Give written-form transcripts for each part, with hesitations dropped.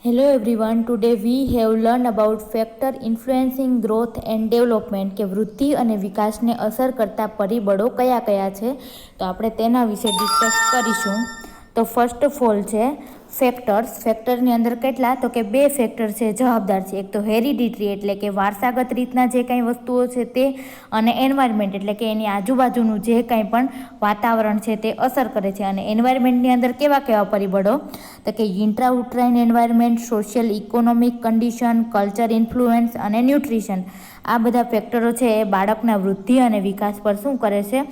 Hello everyone, today we have learned about factor influencing growth and development કે વૃદ્ધિ અને વિકાસને અસર કરતા પરિબળો કયા કયા છે તો આપણે તેના વિશે ડિસ્કસ કરીશું. તો ફર્સ્ટ ઓફ ઓલ છે ફેક્ટરની અંદર કેટલા તો કે બે ફેક્ટર છે જવાબદાર છે. એક તો હેરિડિટરી એટલે કે વારસાગત રીતના જે કાંઈ વસ્તુઓ છે તે, અને એન્વાયરમેન્ટ એટલે કે એની આજુબાજુનું જે કાંઈ પણ વાતાવરણ છે તે અસર કરે છે. અને એન્વાયરમેન્ટની અંદર કેવા કેવા પરિબળો તો કે intrauterine environment, social economic condition, culture influence અને ન્યુટ્રિશન. આ બધા ફેક્ટરો છે એ બાળકના વૃદ્ધિ અને વિકાસ પર શું કરે છે,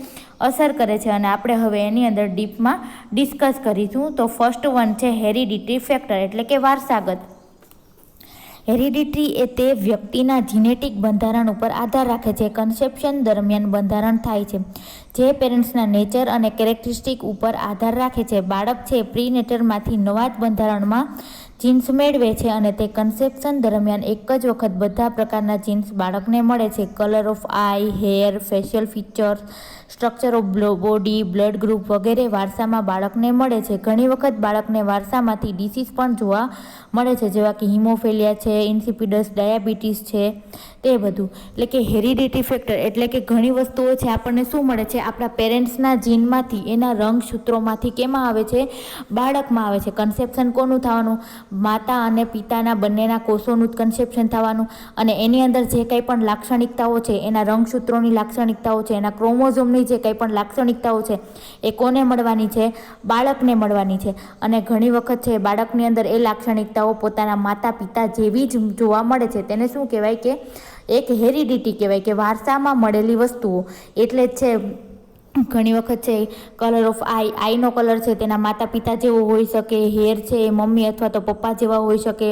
અસર કરે છે. અને આપણે હવે એની અંદર ડીપમાં ડિસ્કસ કરીશું. તો ફર્સ્ટ વન છે હેરિડિટરી ફેક્ટર એટલે કે વારસાગત. હેરિડિટરી એ તે વ્યક્તિના જીનેટિક બંધારણ ઉપર આધાર રાખે છે. કન્સેપ્શન દરમિયાન બંધારણ થાય છે જે પેરેન્ટ્સના નેચર અને કેરેક્ટરિસ્ટિક ઉપર આધાર રાખે છે. બાળક છે પ્રીનેટરમાંથી નવા જ બંધારણમાં જીન્સ મેળવે છે અને તે કન્સેપ્શન દરમિયાન એક જ વખત બધા પ્રકારના જીન્સ બાળકને મળે છે. Colour of I, hair, facial features, structure of body, blood group વગેરે વારસામાં બાળકને મળે છે. ઘણી વખત બાળકને વારસામાંથી ડિસીઝ પણ જોવા મળે છે, જેવા કે હિમોફેલિયા છે, ઇન્સિપિડસ, ડાયાબિટીસ છે, તે બધું. એટલે કે હેરિડિટરી ફેક્ટર એટલે કે ઘણી વસ્તુઓ છે આપણને શું મળે છે, આપણા પેરેન્ટ્સના જીનમાંથી, એના રંગસૂત્રોમાંથી કેમાં આવે છે, બાળકમાં આવે છે. કન્સેપ્શન કોનું થવાનું, માતા અને પિતાના બંનેના કોષોનું જ કન્સેપ્શન થવાનું. અને એની અંદર જે કંઈ પણ લાક્ષણિકતાઓ છે, એના રંગસૂત્રોની લાક્ષણિકતાઓ છે, એના ક્રોમોઝોમની જે કંઈ પણ લાક્ષણિકતાઓ છે એ કોને મળવાની છે, બાળકને મળવાની છે. અને ઘણી વખત છે બાળકની અંદર એ લાક્ષણિકતાઓ પોતાના માતા પિતા જેવી જ જોવા મળે છે. તેને શું કહેવાય કે એક હેરિડિટી કહેવાય, કે વારસામાં મળેલી વસ્તુઓ. એટલે જ છે ઘણી વખત છે કલર ઓફ આઈનો કલર છે તેના માતા પિતા જેવો હોઈ શકે, હેર છે એ મમ્મી અથવા તો પપ્પા જેવા હોઈ શકે,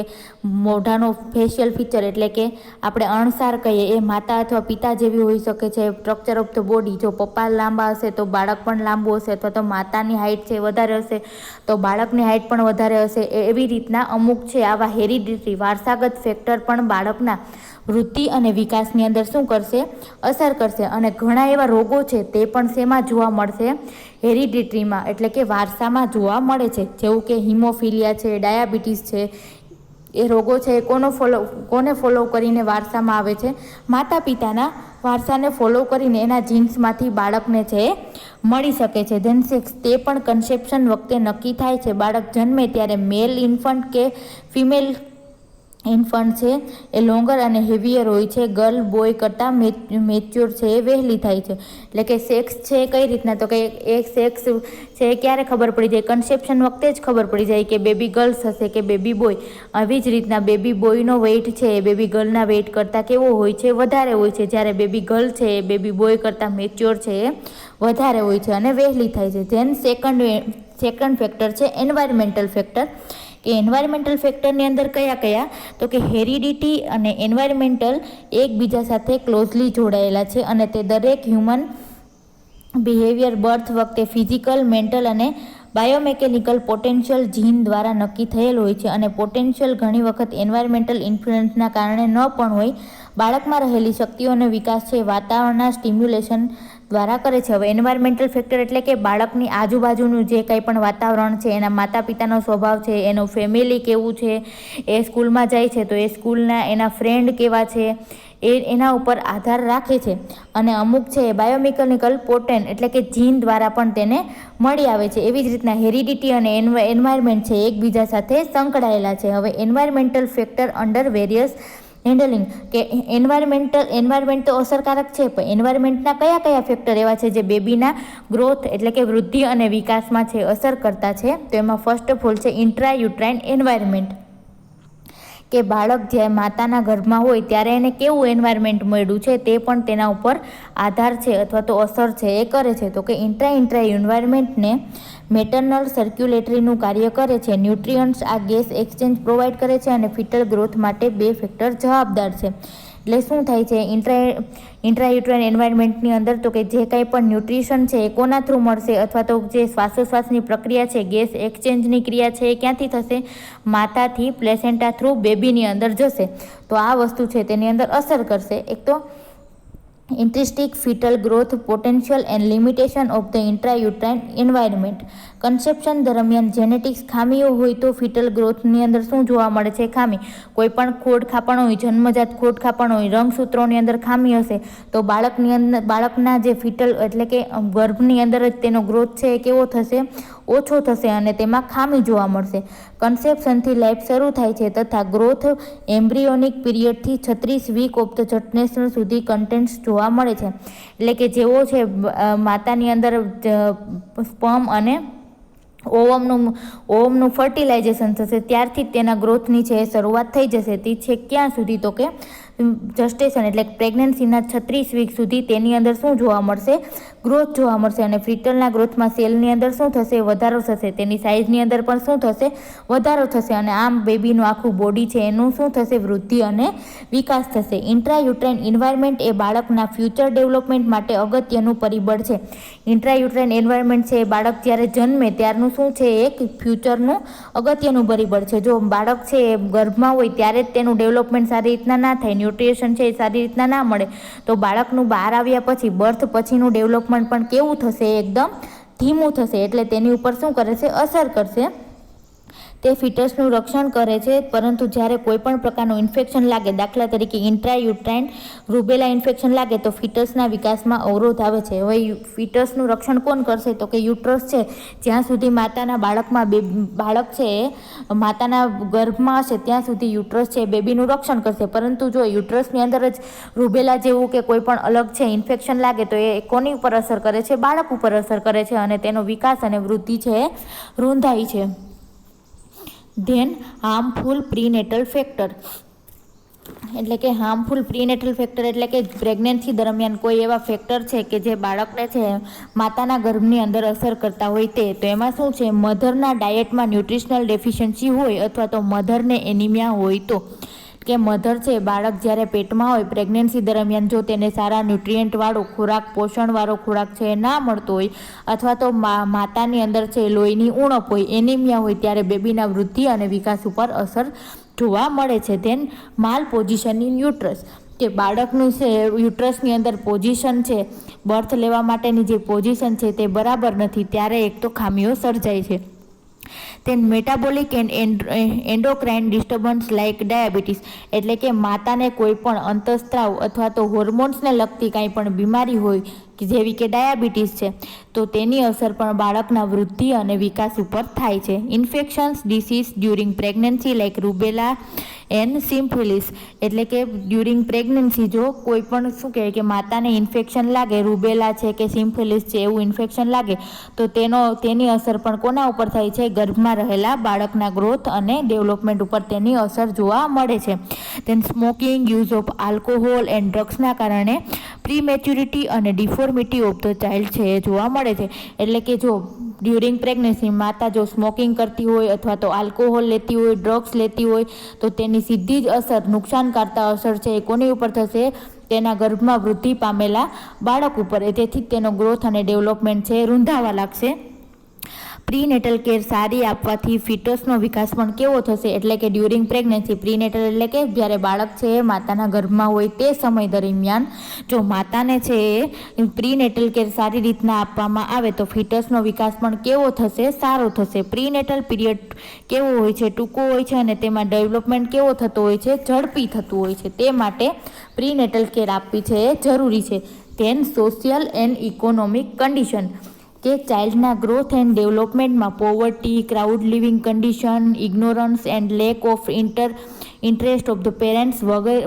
મોઢાનો ફેશિયલ ફીચર એટલે કે આપણે અણસાર કહીએ એ માતા અથવા પિતા જેવી હોઈ શકે છે. સ્ટ્રક્ચર ઓફ ધ બોડી, જો પપ્પા લાંબા હશે તો બાળક પણ લાંબુ હશે, અથવા તો માતાની હાઇટ છે વધારે હશે તો બાળકની હાઇટ પણ વધારે હશે. એવી રીતના અમુક છે આવા હેરિડિટરી વારસાગત ફેક્ટર પણ બાળકના વૃદ્ધિ અને વિકાસની અંદર શું કરશે, અસર કરશે. અને ઘણા એવા રોગો છે તે પણ શેમાં જોવા મળશે, હેરિડિટરીમાં એટલે કે વારસામાં જોવા મળે છે. જેવું કે હિમોફિલિયા છે, ડાયાબિટીસ છે, એ રોગો છે કોને ફોલો કરીને વારસામાં આવે છે, માતા પિતાના વારસાને ફોલો કરીને એના જીન્સમાંથી બાળકને છે મળી શકે છે. ધેન સેક્સ, તે પણ કન્સેપ્શન વખતે નક્કી થાય છે. બાળક જન્મે ત્યારે મેલ ઇન્ફન્ટ કે ફિમેલ ઇન્ફન્ટ છે એ લોંગર અને હેવીયર હોય છે. ગર્લ બોય કરતાં મેચ્યોર છે એ વહેલી થાય છે. એટલે કે સેક્સ છે કઈ રીતના તો કે એ સેક્સ છે ક્યારે ખબર પડી જાય, કન્સેપ્શન વખતે જ ખબર પડી જાય કે બેબી ગર્લ્સ હશે કે બેબી બોય. આવી જ રીતના બેબી બોયનો વેઇટ છે એ બેબી ગર્લના વેઇટ કરતાં કેવો હોય છે, વધારે હોય છે. જ્યારે બેબી ગર્લ છે એ બેબી બોય કરતાં મેચ્યોર છે એ વધારે હોય છે અને વહેલી થાય છે. ધેન સેકન્ડ ફેક્ટર છે એન્વાયરમેન્ટલ ફેક્ટર. કે એન્વાયરમેન્ટલ ફેક્ટરની અંદર કયા કયા તો કે હેરિડિટી અને એન્વાયરમેન્ટલ એકબીજા સાથે ક્લોઝલી જોડાયેલા છે. અને તે દરેક હ્યુમન બિહેવિયર બર્થ વખતે ફિઝિકલ, મેન્ટલ અને બાયોમેકેનિકલ પોટેન્શિયલ જીન દ્વારા નક્કી થયેલ હોય છે. અને પોટેન્શિયલ ઘણી વખત એન્વાયરમેન્ટલ ઇન્ફ્લુઅન્સના કારણે ન પણ હોય. બાળકમાં રહેલી શક્તિઓનો વિકાસ છે વાતાવરણના સ્ટિમ્યુલેશન દ્વારા કરે છે. હવે એન્વાયરમેન્ટલ ફેક્ટર એટલે કે બાળકની આજુબાજુનું જે કંઈ પણ વાતાવરણ છે, એના માતા પિતાનો સ્વભાવ છે, એનું ફેમિલી કેવું છે, એ સ્કૂલમાં જાય છે તો એ સ્કૂલના એના ફ્રેન્ડ કેવા છે, એના ઉપર આધાર રાખે છે. અને અમુક છે બાયોમેકેનિકલ પોટેન એટલે કે જીન દ્વારા પણ તેને મળી આવે છે. એવી જ રીતના હેરિડિટી અને એન્વાયરમેન્ટ છે એકબીજા સાથે સંકળાયેલા છે. હવે environmental factor under various handling કે એન્વાયરમેન્ટ તો અસરકારક છે, પણ એન્વાયરમેન્ટના કયા કયા ફેક્ટર એવા છે જે બેબીના ગ્રોથ એટલે કે વૃદ્ધિ અને વિકાસમાં છે અસર કરતા છે. તો એમાં ફર્સ્ટ ઓફ ઓલ છે ઇન્ટ્રાયુટ્રાઇન એન્વાયરમેન્ટ. કે બાળક જે માતાના ગર્ભમાં હોય ત્યારે એને કેવું એન્વાયરમેન્ટ મળ્યું છે તે પણ તેના ઉપર આધાર છે અથવા તો અસર છે એ કરે છે. તો કે ઇન્ટ્રા એન્વાયરમેન્ટને મેટર્નલ સર્ક્યુલેટરીનું કાર્ય કરે છે. ન્યુટ્રિયન્ટ્સ આ ગેસ એક્સચેન્જ પ્રોવાઈડ કરે છે અને ફિટલ ગ્રોથ માટે બે ફેક્ટર જવાબદાર છે. એટલે શું થાય છે ઇન્ટ્રાયુટ્રાઇન એન્વાયરમેન્ટની અંદર તો કે જે કંઈ પણ ન્યુટ્રિશન છે એ કોના થ્રુ મળશે, અથવા તો જે શ્વાસોશ્વાસની પ્રક્રિયા છે, ગેસ એક્સચેન્જની ક્રિયા છે એ ક્યાંથી થશે, માતાથી પ્લેસેન્ટા થ્રુ બેબીની અંદર જશે. તો આ વસ્તુ છે તેની અંદર અસર કરશે. એક તો intrinsic fetal growth potential and limitation of the intrauterine environment. Conception દરમિયાન જેનેટિક્સ ખામીઓ હોય તો ફિટલ ગ્રોથની અંદર શું જોવા મળે છે? ખામી. કોઈ પણ ખોડ ખાપણ હોય, જન્મજાત ખોડ ખાપણ હોય, રંગસૂત્રોની અંદર ખામી હશે તો બાળકના જે ફિટલ એટલે કે ગર્ભની અંદર જ તેનો ગ્રોથ છે એ કેવો થશે? ઓછો થશે અને તેમાં ખામી જોવા મળશે. કન્સેપ્શનથી લાઈફ શરૂ થાય છે તથા ગ્રોથ એમ્બ્રિયોનિક પીરિયડથી 36 વીક ઓફ ધ જર્નેશન સુધી કન્ટેન્ટ્સ જોવા મળે છે. એટલે કે જેવો છે માતાની અંદર સ્પર્મ અને ઓવમનું ફર્ટિલાઇઝેશન થશે ત્યારથી જ તેના ગ્રોથની છે શરૂઆત થઈ જશે. તે છે ક્યાં સુધી? તો કે જસ્ટેશન એટલે પ્રેગ્નન્સીના 36 વીક સુધી તેની અંદર શું જોવા મળશે? ગ્રોથ જોવા મળશે. અને ફિટલના ગ્રોથમાં સેલની અંદર શું થશે? વધારો થશે. તેની સાઇઝની અંદર પણ શું થશે? વધારો થશે. અને આમ બેબીનું આખું બોડી છે એનું શું થશે? વૃદ્ધિ અને વિકાસ થશે. ઇન્ટ્રાયુટ્રાઇન એન્વાયરમેન્ટ એ બાળકના ફ્યુચર ડેવલપમેન્ટ માટે અગત્યનું પરિબળ છે. ઇન્ટ્રાયુટ્રાઇન એન્વાયરમેન્ટ છે એ બાળક જ્યારે જન્મે ત્યારનું શું છે? એક ફ્યુચરનું અગત્યનું પરિબળ છે. જો બાળક છે એ ગર્ભમાં હોય ત્યારે જ તેનું ડેવલપમેન્ટ સારી રીતના ના થાય, ન્યુટ્રિશન છે એ સારી રીતના ના મળે તો બાળકનું બહાર આવ્યા પછી બર્થ પછીનું ડેવલપમેન્ટ પણ કેવું થશે? એકદમ ધીમું થશે. એટલે તેની ઉપર શું કરે છે? અસર કરશે. તે ફિટસનું રક્ષણ કરે છે. પરંતુ જ્યારે કોઈ પણ પ્રકારનું ઇન્ફેક્શન લાગે, દાખલા તરીકે ઇન્ટ્રાયુટ્રાઇન રૂબેલા ઇન્ફેક્શન લાગે તો ફિટસના વિકાસમાં અવરોધ આવે છે. હવે ફિટસનું રક્ષણ કોણ કરશે? તો કે યુટ્રસ છે. જ્યાં સુધી માતાના બાળક છે એ માતાના ગર્ભમાં હશે ત્યાં સુધી યુટ્રસ છે બેબીનું રક્ષણ કરશે. પરંતુ જો યુટ્રસની અંદર જ રૂબેલા જેવું કે કોઈ પણ અલગ છે ઇન્ફેક્શન લાગે તો એ કોની ઉપર અસર કરે છે? બાળક ઉપર અસર કરે છે અને તેનો વિકાસ અને વૃદ્ધિ છે એ રૂંધાય છે. ધેન હાર્મફુલ પ્રીનેટલ ફેક્ટર એટલે કે હાર્મફુલ પ્રીનેટલ ફેક્ટર એટલે કે પ્રેગ્નન્સી દરમિયાન કોઈ એવા ફેક્ટર છે કે જે બાળકને છે માતાના ગર્ભની અંદર અસર કરતા હોય તો એમાં શું છે? મધરના ડાયટમાં ન્યુટ્રિશનલ ડેફિશિયન્સી હોય અથવા તો મધરને એનિમિયા હોય તો કે મધર છે બાળક જ્યારે પેટમાં હોય પ્રેગ્નન્સી દરમિયાન જો તેને સારા ન્યુટ્રિયન્ટવાળો ખોરાક, પોષણવાળો ખોરાક છે એ ના મળતો હોય અથવા તો માતાની અંદર છે લોહીની ઉણપ હોય, એનિમિયા હોય ત્યારે બેબીના વૃદ્ધિ અને વિકાસ ઉપર અસર જોવા મળે છે. ધેન માલ પોઝિશન ઇન યુટ્રસ કે બાળકનું છે યુટ્રસની અંદર પોઝિશન છે, બર્થ લેવા માટેની જે પોઝિશન છે તે બરાબર નથી ત્યારે એક તો ખામીઓ સર્જાય છે. તેન metabolic and endocrine disturbance like diabetes એટલે કે માતાને કોઈ પણ અંતઃસ્ત્રાવ અથવા તો હોર્મોન્સને લગતી કાંઈ પણ બીમારી હોય કે જેવી કે ડાયાબિટીસ છે તો તેની અસર પણ બાળકના વૃદ્ધિ અને વિકાસ ઉપર થાય છે. Infections disease during pregnancy like rubella and syphilis એટલે કે ડ્યુરિંગ પ્રેગ્નન્સી જો કોઈ પણ શું કહેવાય કે માતાને ઇન્ફેક્શન લાગે, રૂબેલા છે કે સિમ્ફિલિસ છે એવું ઇન્ફેક્શન લાગે તો તેની અસર પણ કોના ઉપર થાય છે? ગર્ભમાં રહેલા બાળકના ગ્રોથ અને ડેવલપમેન્ટ ઉપર તેની અસર જોવા મળે છે. Then smoking, use of alcohol and ડ્રગ્સના કારણે પ્રીમેચ્યુરિટી અને ડિફોર્મિટી ઓફ ધ ચાઇલ્ડ છે એ જોવા મળે છે. એટલે કે જો ડ્યુરિંગ પ્રેગ્નન્સી માતા જો સ્મોકિંગ કરતી હોય અથવા તો આલ્કોહોલ લેતી હોય, ડ્રગ્સ લેતી હોય તો તેની સીધી જ અસર, નુકસાનકારતા અસર છે એ કોની ઉપર થશે? તેના ગર્ભમાં વૃદ્ધિ પામેલા બાળક ઉપર. તેથી જ તેનો ગ્રોથ અને ડેવલપમેન્ટ છે રૂંધાવા લાગશે. પ્રીનેટલ કેર સારી આપવાથી ફિટસનો વિકાસ પણ કેવો થશે? એટલે કે ડ્યુરિંગ પ્રેગ્નન્સી, પ્રીનેટલ એટલે કે જ્યારે બાળક છે એ માતાના ગર્ભમાં હોય તે સમય દરમિયાન જો માતાને છે એ પ્રીનેટલ કેર સારી રીતના આપવામાં આવે તો ફિટસનો વિકાસ પણ કેવો થશે? સારો થશે. પ્રીનેટલ પીરિયડ કેવો હોય છે? ટૂંકો હોય છે અને તેમાં ડેવલપમેન્ટ કેવો થતો હોય છે? ઝડપી થતું હોય છે. તે માટે પ્રીનેટલ કેર આપવી છે એ જરૂરી છે. Then social and economic condition કે ચાઇલ્ડના ગ્રોથ એન્ડ ડેવલપમેન્ટમાં poverty, crowd living condition, ignorance and lack of interest of the parents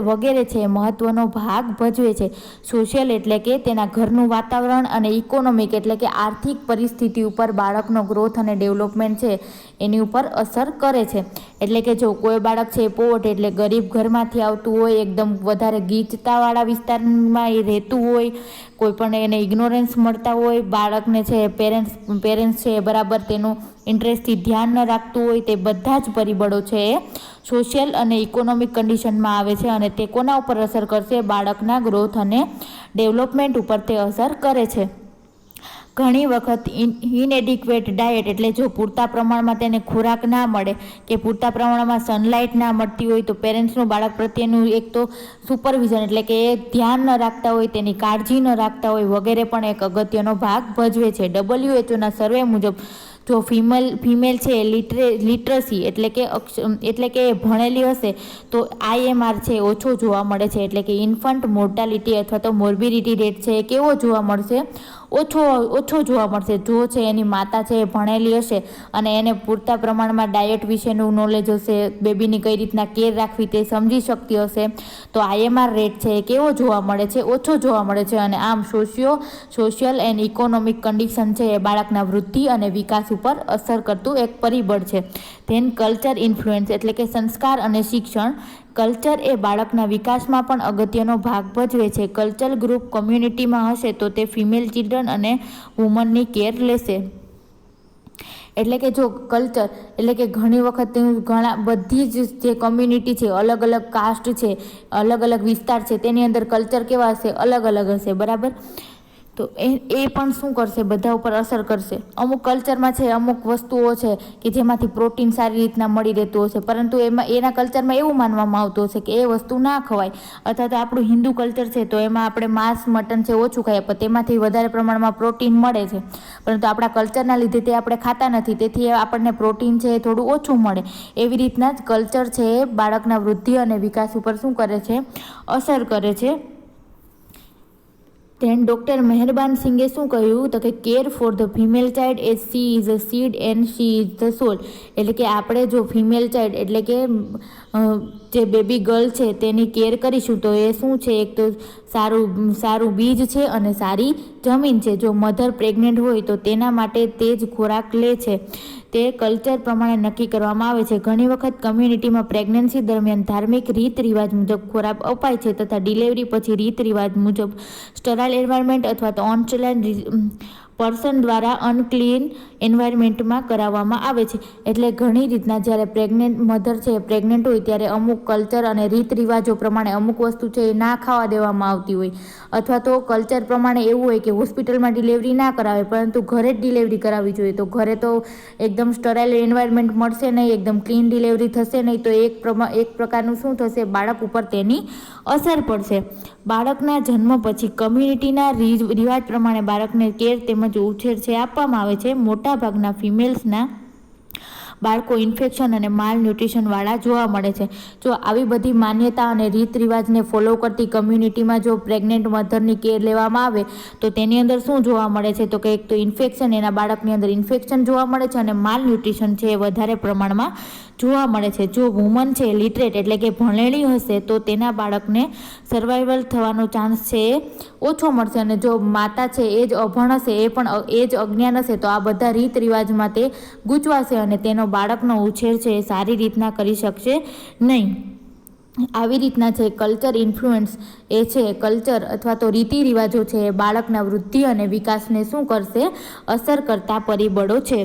વગેરે છે મહત્વનો ભાગ ભજવે છે. સોશિયલ એટલે કે તેના ઘરનું વાતાવરણ અને ઇકોનોમિક એટલે કે આર્થિક પરિસ્થિતિ ઉપર બાળકનો ગ્રોથ અને ડેવલપમેન્ટ છે એની ઉપર અસર કરે છે. એટલે કે જો કોઈ બાળક છે પોવર્ટી એટલે ગરીબ ઘરમાંથી આવતું હોય, એકદમ વધારે ગીચતાવાળા વિસ્તારમાં એ રહેતું હોય, કોઈ પણ એને ઇગ્નોરન્સ મળતા હોય, બાળકને છે પેરેન્ટ્સ છે બરાબર તેનું ઇન્ટરેસ્ટથી ધ્યાન ન રાખતું હોય, તે બધા જ પરિબળો છે એ સોશિયલ અને ઇકોનોમિક કન્ડિશનમાં આવે છે અને તે કોના ઉપર અસર કરશે? બાળકના ગ્રોથ અને ડેવલપમેન્ટ ઉપર તે અસર કરે છે. ઘણી વખત ઇનએડિક્વેટ ડાયટ એટલે જો પૂરતા પ્રમાણમાં તેને ખોરાક ના મળે કે પૂરતા પ્રમાણમાં સનલાઇટ ના મળતી હોય તો પેરેન્ટ્સનું બાળક પ્રત્યેનું એક તો સુપરવિઝન એટલે કે એ ધ્યાન ન રાખતા હોય, તેની કાળજી ન રાખતા હોય વગેરે પણ એક અગત્યનો ભાગ ભજવે છે. WHOના સર્વે મુજબ જો ફિમેલ છે લિટરસી એટલે કે ભણેલી હશે તો IMR છે ઓછો જોવા મળે છે, એટલે કે ઇન્ફન્ટ મોર્ટાલિટી અથવા તો મોર્બિડિટી રેટ છે એ કેવો જોવા મળશે, ઓછો જોવા મળશે. જો છે એની માતા છે એ ભણેલી હશે અને એને પૂરતા પ્રમાણમાં ડાયટ વિશેનું નોલેજ હશે, બેબીની કઈ રીતના કેર રાખવી તે સમજી શકતી હશે તો IMR રેટ છે એ કેવો જોવા મળે છે, ઓછો જોવા મળે છે. અને આમ સોશિયલ એન્ડ ઇકોનોમિક કન્ડિશન છે એ બાળકના વૃદ્ધિ અને વિકાસ ઉપર અસર કરતું એક પરિબળ છે. ધેન કલ્ચર ઇન્ફ્લુએન્સ એટલે કે સંસ્કાર અને શિક્ષણ. કલ્ચર એ બાળકના વિકાસમાં પણ અગત્યનો ભાગ ભજવે છે. કલ્ચરલ ગ્રુપ કોમ્યુનિટીમાં હશે તો તે ફિમેલ ચિલ્ડ્રન અને વુમનની કેર લેશે. એટલે કે જો કલ્ચર એટલે કે ઘણી વખત બધી જ જે કોમ્યુનિટી છે, અલગ અલગ કાસ્ટ છે, અલગ અલગ વિસ્તાર છે, તેની અંદર કલ્ચર કેવા હશે, અલગ અલગ હશે, બરાબર. તો એ પણ શું કરશે, બધા ઉપર અસર કરશે. અમુક કલ્ચરમાં છે અમુક વસ્તુઓ છે કે જેમાંથી પ્રોટીન સારી રીતના મળી રહેતું હશે, પરંતુ એના કલ્ચરમાં એવું માનવામાં આવતું હશે કે એ વસ્તુ ના ખવાય. અથવા તો આપણું હિન્દુ કલ્ચર છે તો એમાં આપણે માંસ મટન છે ઓછું ખાઈએ પણ તેમાંથી વધારે પ્રમાણમાં પ્રોટીન મળે છે, પરંતુ આપણા કલ્ચરના લીધે તે આપણે ખાતા નથી, તેથી આપણને પ્રોટીન છે એ થોડું ઓછું મળે. એવી રીતના જ કલ્ચર છે એ બાળકના વૃદ્ધિ અને વિકાસ ઉપર શું કરે છે, અસર કરે છે. ધેન ડૉક્ટર મહેરબાન સિંઘે શું કહ્યું તો કે care for the female child as she is a seed and she is the સોલ. એટલે કે આપણે જો ફિમેલ ચાઇલ્ડ એટલે કે જે બેબી ગર્લ છે તેની કેર કરીશું તો એ શું છે, એક તો સારું બીજ છે અને સારી જમીન છે. જો મધર પ્રેગ્નેન્ટ હોય તો તેના માટે તે જ ખોરાક લે છે, તે કલ્ચર પ્રમાણે નક્કી કરવામાં આવે છે. ઘણી વખત કમ્યુનિટીમાં પ્રેગ્નન્સી દરમિયાન ધાર્મિક રીત રિવાજ મુજબ ખોરાક અપાય છે તથા ડિલિવરી પછી રીત રિવાજ મુજબ સ્ટરાઇલ એન્વાયરમેન્ટ અથવા તો ઓનસ્ટરાઇલ પર્સન દ્વારા અનક્લીન એન્વાયરમેન્ટમાં કરાવવામાં આવે છે. એટલે ઘણી રીતના જ્યારે મધર છે પ્રેગ્નન્ટ હોય ત્યારે અમુક કલ્ચર અને રીત રિવાજો પ્રમાણે અમુક વસ્તુ છે એ ના ખાવા દેવામાં આવતી હોય, અથવા તો કલ્ચર પ્રમાણે એવું હોય કે હોસ્પિટલમાં ડિલિવરી ના કરાવે પરંતુ ઘરે જ ડિલિવરી કરાવવી જોઈએ. તો ઘરે તો એકદમ સ્ટરાઇલ એન્વાયરમેન્ટ મળશે નહીં, એકદમ ક્લીન ડિલિવરી થશે નહીં, તો એક પ્રકારનું શું થશે, બાળક ઉપર તેની અસર પડશે. બાળકના જન્મ પછી કમ્યુનિટીના રિવાજ પ્રમાણે બાળકને કેર તેમજ ઉછેર છે આપવામાં આવે છે. મોટાભાગના ફિમેલ્સના બાળકો ઇન્ફેક્શન અને માલ ન્યુટ્રિશનવાળા જોવા મળે છે. જો આવી બધી માન્યતા અને રીત રિવાજને ફોલો કરતી કમ્યુનિટીમાં જો પ્રેગ્નેન્ટ મધરની કેર લેવામાં આવે તો તેની અંદર શું જોવા મળે છે તો કે એક તો ઇન્ફેક્શન, એના બાળકની અંદર ઇન્ફેક્શન જોવા મળે છે અને માલ ન્યુટ્રિશન છે એ વધારે પ્રમાણમાં જોવા મળે છે. જો વુમન છે લિટરેટ એટલે કે ભણેલી હશે તો તેના બાળકને સર્વાઈવલ થવાનો ચાન્સ છે એ ઓછો મળશે, અને જો માતા છે એ જ અભણ હશે, એ જ અજ્ઞાન હશે તો આ બધા રીત રિવાજમાં તે ગૂંચવાશે અને તેનો બાળકનો ઉછેર છે એ સારી રીતના કરી શકશે નહીં. આવી રીતના છે કલ્ચર ઇન્ફ્લુઅન્સ એ છે કલ્ચર અથવા તો રીતિ રિવાજો છે એ બાળકના વૃદ્ધિ અને વિકાસને શું કરશે, અસર કરતા પરિબળો છે.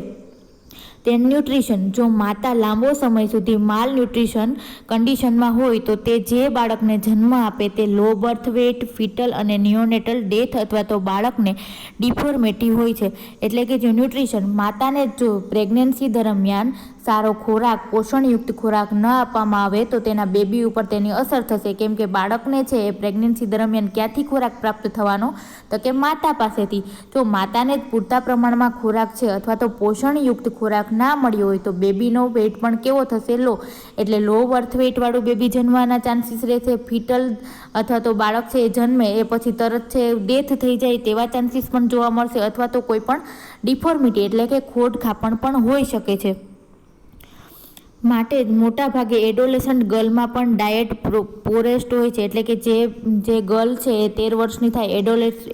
તે ન્યુટ્રિશન. જો માતા લાંબો સમય સુધી માલ ન્યુટ્રિશન કન્ડિશનમાં હોય તો તે જે બાળકને જન્મ આપે તે લો બર્થ વેઇટ, ફિટલ અને નિયોનેટલ ડેથ અથવા તો બાળકને ડિફોર્મિટી હોય છે. એટલે કે જો ન્યુટ્રિશન, માતાને જો પ્રેગ્નન્સી દરમિયાન સારો ખોરાક, પોષણયુક્ત ખોરાક ન આપવામાં આવે તો તેના બેબી ઉપર તેની અસર થશે, કેમ કે બાળકને છે એ પ્રેગ્નન્સી દરમિયાન ક્યાંથી ખોરાક પ્રાપ્ત થવાનો તો કે માતા પાસેથી. જો માતાને જ પૂરતા પ્રમાણમાં ખોરાક છે અથવા તો પોષણયુક્ત ખોરાક ના મળ્યો હોય તો બેબીનો વેઇટ પણ કેવો થશે, લો. એટલે લો બર્થ વેઇટવાળું બેબી જન્મવાના ચાન્સીસ રહેશે. ફિટલ અથવા તો બાળક છે એ જન્મે એ પછી તરત છે ડેથ થઈ જાય તેવા ચાન્સીસ પણ જોવા મળશે, અથવા તો કોઈ પણ ડિફોર્મિટી એટલે કે ખોડ ખાપણ પણ હોઈ શકે છે. માટે જ મોટાભાગે એડોલેસન્ટ ગર્લમાં પણ ડાયટ પોરેસ્ટ હોય છે. એટલે કે જે ગર્લ છે એ 13 વર્ષની થાય,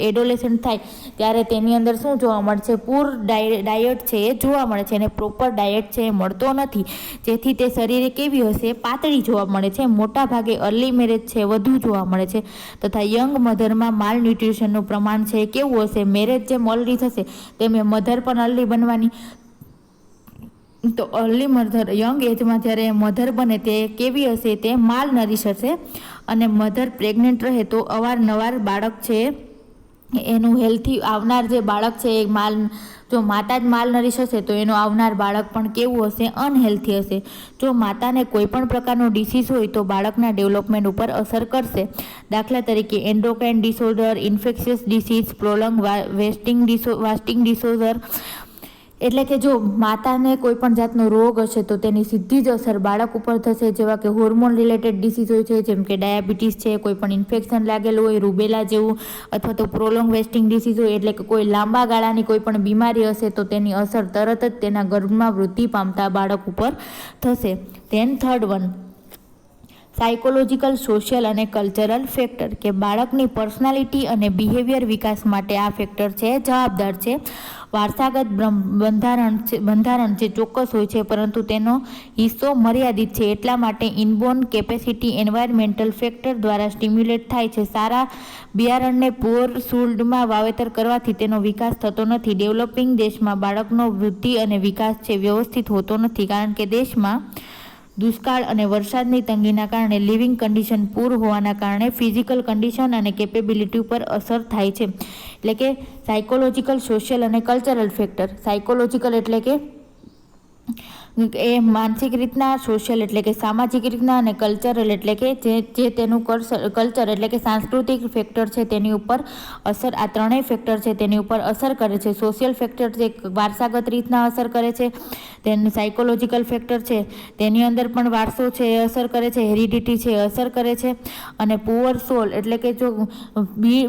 એડોલેસન્ટ થાય ત્યારે તેની અંદર શું જોવા મળશે, પૂર ડાયટ છે એ જોવા મળે છે અને પ્રોપર ડાયટ છે એ મળતો નથી, જેથી તે શરીરે કેવી હશે, પાતળી જોવા મળે છે. મોટાભાગે અર્લી મેરેજ છે વધુ જોવા મળે છે તથા યંગ મધરમાં માલ ન્યુટ્રિશનનું પ્રમાણ છે કેવું હશે, મેરેજ જેમ અર્લી થશે તેમ મધર પણ અર્લી બનવાની. તો અર્લી મધર યંગ એજમાં જ્યારે મધર બને તે કેવી હશે, તે માલ નરીશ હશે. અને મધર પ્રેગ્નન્ટ રહે તો અવારનવાર બાળક છે એનું હેલ્થી આવનાર જે બાળક છે એ જો માતા જ માલ નરીશ હશે તો એનું આવનાર બાળક પણ કેવું હશે? અનહેલ્થી હશે. જો માતાને કોઈ પણ પ્રકારનો ડિસીઝ હોય તો બાળકના ડેવલપમેન્ટ ઉપર અસર કરશે. દાખલા તરીકે endocrine disorder, infectious disease, prolong wasting disorder. એટલે કે જો માતાને કોઈ પણ જાતનો રોગ હશે તો તેની સીધી જ અસર બાળક ઉપર થશે, જેવા કે હોર્મોન રિલેટેડ ડિસીઝ હોય છે, જેમ કે ડાયાબિટીસ છે, કોઈ પણ ઇન્ફેક્શન લાગેલું હોય, રૂબેલા જેવું, અથવા તો પ્રોલોંગ વેસ્ટિંગ ડિસીઝ હોય, એટલે કે કોઈ લાંબા ગાળાની કોઈ પણ બીમારી હશે તો તેની અસર તરત જ તેના ગર્ભમાં વૃદ્ધિ પામતા બાળક ઉપર થશે. Than third one, psychological, social અને કલ્ચરલ ફેક્ટર, કે બાળકની પર્સનાલિટી અને બિહેવિયર વિકાસ માટે આ ફેક્ટર છે જવાબદાર છે. વારસાગત બંધારણ જે ચોક્કસ હોય છે પરંતુ તેનો હિસ્સો મર્યાદિત છે, એટલા માટે ઇનબોર્ન કેપેસિટી એન્વાયરમેન્ટલ ફેક્ટર દ્વારા સ્ટિમ્યુલેટ થાય છે. સારા બિયારણને પુઅર સોઇલમાં વાવેતર કરવાથી તેનો વિકાસ થતો નથી. ડેવલપિંગ દેશમાં બાળકનો વૃદ્ધિ અને વિકાસ છે વ્યવસ્થિત હોતો નથી, કારણ કે દેશમાં દુષ્કાળ અને વરસાદની તંગીના કારણે લિવિંગ કન્ડિશન પૂર હોવાના કારણે ફિઝિકલ કન્ડિશન અને કેપેબિલિટી ઉપર અસર થાય છે. એટલે કે સાયકોલોજીકલ, સોશિયલ અને કલ્ચરલ ફેક્ટર. સાયકોલોજીકલ એટલે કે એ માનસિક રીતના, સોશિયલ એટલે કે સામાજિક રીતના, અને કલ્ચરલ એટલે કે જે તેનું કલ્ચર એટલે કે સાંસ્કૃતિક ફેક્ટર છે તેની ઉપર અસર, આ ત્રણેય ફેક્ટર છે તેની ઉપર અસર કરે છે. સોશિયલ ફેક્ટર જે વારસાગત રીતના અસર કરે છે, તેનું સાયકોલોજીકલ ફેક્ટર છે તેની અંદર પણ વારસો છે એ અસર કરે છે, હેરિડિટી છે એ અસર કરે છે. અને પુઅર સોલ એટલે કે જો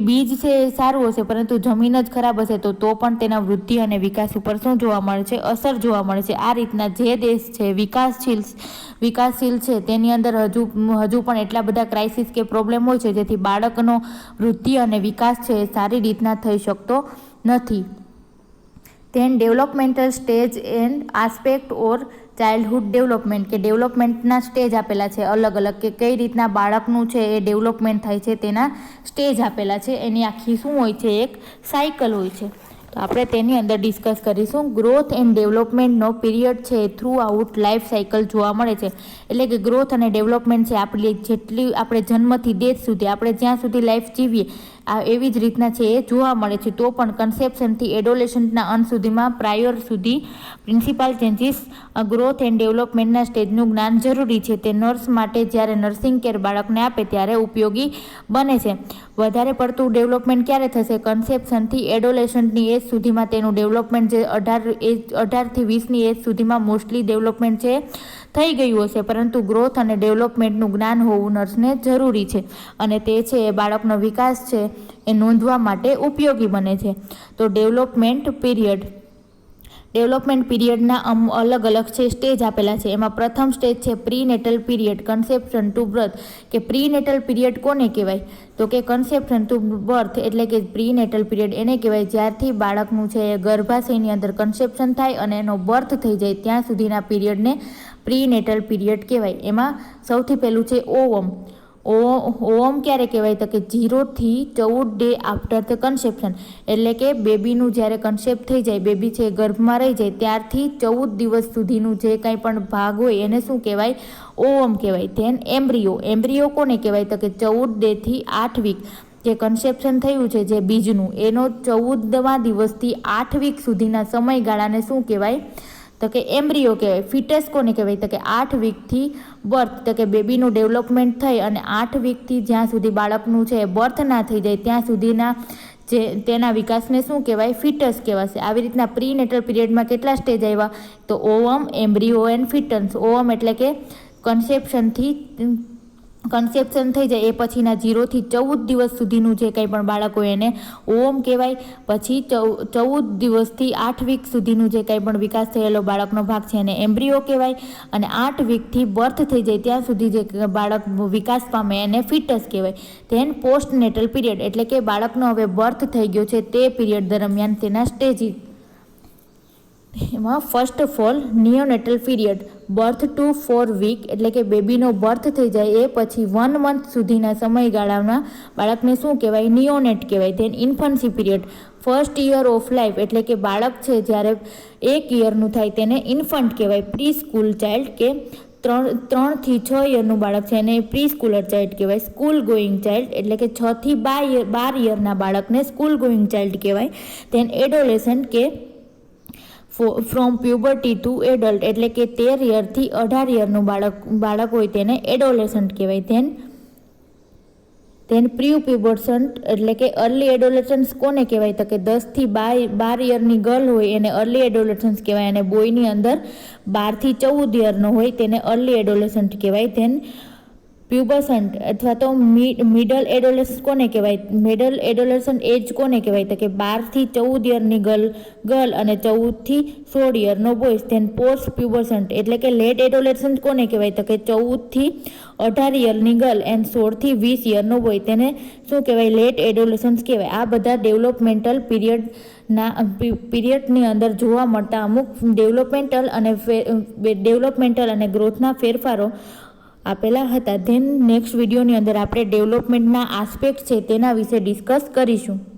બીજ છે એ સારું હશે પરંતુ જમીન જ ખરાબ હશે તો પણ તેના વૃદ્ધિ અને વિકાસ ઉપર શું જોવા મળે છે? અસર જોવા મળે છે. આ રીતના જે દેશ છે વિકાસશીલ છે તેની અંદર હજુ પણ એટલા બધા ક્રાઇસિસ કે પ્રોબ્લેમ હોય છે જેથી બાળકનો વૃદ્ધિ અને વિકાસ છે એ સારી રીતના થઈ શકતો નથી. Then developmental stage and aspect or childhood development, કે ડેવલપમેન્ટના સ્ટેજ આપેલા છે અલગ અલગ, કે કઈ રીતના બાળકનું છે એ ડેવલપમેન્ટ થાય છે તેના સ્ટેજ આપેલા છે. એની આખી શું હોય છે? એક સાયકલ હોય છે. તો આપણે તેની અંદર ડિસ્કસ કરીશું. ગ્રોથ એન્ડ ડેવલપમેન્ટનો પીરિયડ છે થ્રુ આઉટ લાઈફ સાયકલ જોવા મળે છે. એટલે કે ગ્રોથ અને ડેવલપમેન્ટ છે આપણી જેટલી આપણે જન્મથી ડેથ સુધી આપણે જ્યાં સુધી લાઈફ જીવીએ એવી જ રીતના છે એ જોવા મળે છે. તો પણ કન્સેપ્શનથી એડોલેશન્ટના અંત સુધીમાં પ્રાયોર સુધી પ્રિન્સિપાલ ચેન્જીસ ગ્રોથ એન્ડ ડેવલપમેન્ટના સ્ટેજનું જ્ઞાન જરૂરી છે. તે નર્સ માટે જ્યારે નર્સિંગ કેર બાળકને આપે ત્યારે ઉપયોગી બને છે. વધારે પડતું ડેવલપમેન્ટ ક્યારે થશે? કન્સેપ્શનથી એડોલેશન્ટની એજ સુધીમાં તેનું ડેવલપમેન્ટ જે 18થી 20ની એજ સુધીમાં મોસ્ટલી ડેવલપમેન્ટ છે થઈ ગયું હશે, પરંતુ ગ્રોથ અને ડેવલપમેન્ટનું જ્ઞાન હોવું નર્સને જરૂરી છે અને તે છે એ બાળકનો વિકાસ છે એ નોંધવા માટે ઉપયોગી બને છે. તો ડેવલપમેન્ટ પીરિયડના અલગ અલગ છે સ્ટેજ આપેલા છે. એમાં પ્રથમ સ્ટેજ છે પ્રીનેટલ પીરિયડ, કન્સેપ્શન ટુ બર્થ. કે પ્રીનેટલ પીરિયડ કોને કહેવાય? તો કે કન્સેપ્શન ટુ બર્થ એટલે કે પ્રીનેટલ પીરિયડ એને કહેવાય જ્યારથી બાળકનું છે એ ગર્ભાશયની અંદર કન્સેપ્શન થાય અને એનો બર્થ થઈ જાય ત્યાં સુધીના પીરિયડને પ્રીનેટલ પીરિયડ કહેવાય. એમાં સૌથી પહેલું છે ઓવમ. ઓવમ ક્યારે કહેવાય? તો કે 0થી 14 ડે આફ્ટર ધ કન્સેપ્શન, એટલે કે બેબીનું જ્યારે કન્સેપ્ટ થઈ જાય, બેબી છે ગર્ભમાં રહી જાય ત્યારથી 14 દિવસ સુધીનું જે કાંઈ પણ ભાગ હોય એને શું કહેવાય? ઓવમ કહેવાય. ધેન એમ્બ્રિયો કોને કહેવાય? તો કે 14 ડેથી 8 વીક જે કન્સેપ્શન થયું છે જે બીજનું એનો 14મા દિવસથી 8 વીક સુધીના સમયગાળાને શું કહેવાય? તો કે એમ્બ્રિયો કહેવાય. ફિટસ કોને કહેવાય? તો કે 8 વીકથી બર્થ, તો કે બેબીનું ડેવલપમેન્ટ થઈ અને 8 વીકથી જ્યાં સુધી બાળકનું છે બર્થ ના થઈ જાય ત્યાં સુધીના જે તેના વિકાસને શું કહેવાય? ફિટસ કહેવાશે. આવી રીતના પ્રીનેટલ પીરિયડમાં કેટલા સ્ટેજ આવ્યા? તો ઓવમ, એમ્બ્રિયો એન્ડ ફિટન્સ. ઓવમ એટલે કે કન્સેપ્શન થઈ જાય એ પછીના 0થી 14 દિવસ સુધીનું જે કંઈ પણ બાળક હોય એને ઓવમ કહેવાય. પછી 14 દિવસથી 8 વીક સુધીનું જે કંઈ પણ વિકાસ થયેલો બાળકનો ભાગ છે એને એમ્બ્રિયો કહેવાય. અને 8 વીકથી બર્થ થઈ જાય ત્યાં સુધી જે બાળક વિકાસ પામે એને ફિટસ કહેવાય. ધેન પોસ્ટનેટલ પીરિયડ એટલે કે બાળકનો હવે બર્થ થઈ ગયો છે તે પીરિયડ દરમિયાન તેના સ્ટેજીસ. એમાં first of all neonatal period, birth to 4 week એટલે કે બેબીનો બર્થ થઈ જાય એ પછી 1 મંથ સુધીના સમયગાળામાં બાળકને શું કહેવાય? નિયોનેટ કહેવાય. Then infancy period, first year of life એટલે કે બાળક છે જ્યારે 1 યરનું થાય તેને ઇન્ફન્ટ કહેવાય. પ્રી સ્કૂલ ચાઇલ્ડ કે ત્રણથી 6 યરનું બાળક છે એને પ્રી સ્કૂલર ચાઇલ્ડ કહેવાય. સ્કૂલ ગોઈંગ ચાઇલ્ડ એટલે કે 6 થી 12 યરના બાળકને સ્કૂલ ગોઈંગ ચાઇલ્ડ કહેવાય. ધેન એડોલેસન્ટ કે ફ્રોમ પ્યુબર્ટી ટુ એડલ્ટ એટલે કે 13 યરથી 18 યરનું બાળક હોય તેને એડોલેસન્ટ કહેવાય. ધેન પ્રીપ્યુબર્સન્ટ એટલે કે અર્લી એડોલેસન્સ કોને કહેવાય તો કે 10 થી 12 યરની ગર્લ હોય એને અર્લી એડોલેસન્સ કહેવાય, અને બોયની અંદર 12 થી 14 યરનો હોય તેને અર્લી એડોલેસન્ટ કહેવાય. ધેન પ્યુબસન્ટ અથવા તો મિડલ એડોલેસન્ટ કોને કહેવાય, મિડલ એડોલેસન્ટ એજ કોને કહેવાય તો કે 12 થી 14 યરની ગર્લ અને 14 થી 16 યરનો બોય. ધેન પોસ્ટ પ્યુબસન્ટ એટલે કે લેટ એડોલેસન્ટ કોને કહેવાય તો કે 14 થી 18 યરની ગર્લ એન્ડ 16 થી 20 યરનો બોય તેને શું કહેવાય, લેટ એડોલેસન્સ કહેવાય. આ બધા ડેવલપમેન્ટલ પીરિયડની અંદર જોવા મળતા અમુક ડેવલપમેન્ટલ અને ગ્રોથના ફેરફારો આપેલા હતા. ધેન નેક્સ્ટ વિડીયોની અંદર આપણે ડેવલપમેન્ટના આસ્પેક્ટ છે તેના વિશે ડિસ્કસ કરીશું.